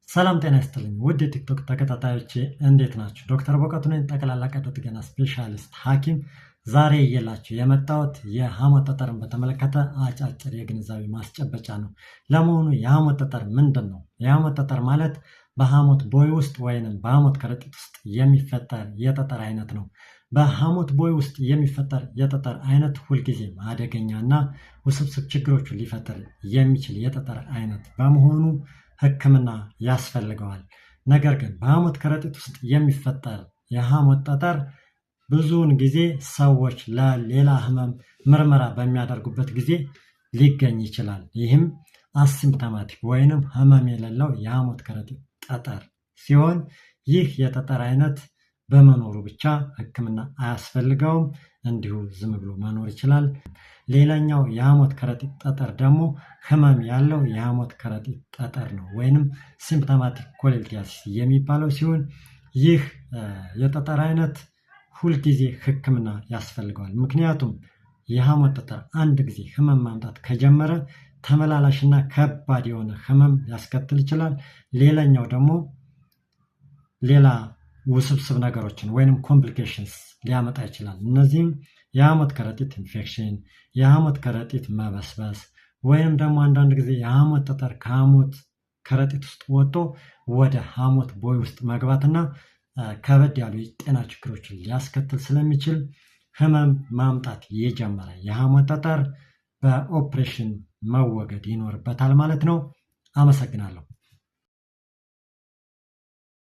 ሰላም ጤና ይስጥልኝ ውድ የቲክቶክ ተከታታዮቼ እንዴት ናችሁ? ዶክተር በቀቱ ነኝ፣ ጠቅላላ ቀዶ ጥገና ስፔሻሊስት ሐኪም። ዛሬ እየላችሁ የመጣሁት የሐሞት ጠጠርን በተመለከተ አጫጭር የግንዛቤ ማስጨበጫ ነው። ለመሆኑ የሐሞት ጠጠር ምንድን ነው? የሐሞት ጠጠር ማለት በሐሞት ቦይ ውስጥ ወይንም በሐሞት ከረጢት ውስጥ የሚፈጠር የጠጠር አይነት ነው። በሐሞት ቦይ ውስጥ የሚፈጠር የጠጠር አይነት ሁልጊዜም አደገኛና ውስብስብ ችግሮችን ሊፈጠር የሚችል የጠጠር አይነት በመሆኑ ሕክምና ያስፈልገዋል። ነገር ግን በሐሞት ከረጢት ውስጥ የሚፈጠር የሐሞት ጠጠር ብዙውን ጊዜ ሰዎች ለሌላ ህመም ምርመራ በሚያደርጉበት ጊዜ ሊገኝ ይችላል። ይህም አሲምፕቶማቲክ ወይንም ህመም የሌለው የሐሞት ከረጢት ጠጠር ሲሆን ይህ የጠጠር አይነት በመኖሩ ብቻ ሕክምና አያስፈልገውም። እንዲሁ ዝም ብሎ መኖር ይችላል። ሌላኛው የሐሞት ከረጢት ጠጠር ደግሞ ህመም ያለው የሐሞት ከረጢት ጠጠር ነው ወይንም ሲምፕቶማቲክ ኮሌልቲያሲስ የሚባለው ሲሆን ይህ የጠጠር አይነት ሁልጊዜ ሕክምና ያስፈልገዋል። ምክንያቱም የሐሞት ጠጠር አንድ ጊዜ ህመም ማምጣት ከጀመረ ተመላላሽና ከባድ የሆነ ህመም ሊያስከትል ይችላል። ሌላኛው ደግሞ ሌላ ውስብስብ ነገሮችን ወይንም ኮምፕሊኬሽንስ ሊያመጣ ይችላል። እነዚህም የሐሞት ከረጢት ኢንፌክሽን፣ የሐሞት ከረጢት መበስበስ ወይም ደግሞ አንዳንድ ጊዜ የሐሞት ጠጠር ከሐሞት ከረጢት ውስጥ ወጥቶ ወደ ሐሞት ቦይ ውስጥ መግባትና ከበድ ያሉ የጤና ችግሮችን ሊያስከትል ስለሚችል ህመም ማምጣት የጀመረ የሐሞት ጠጠር በኦፕሬሽን መወገድ ይኖርበታል ማለት ነው። አመሰግናለሁ።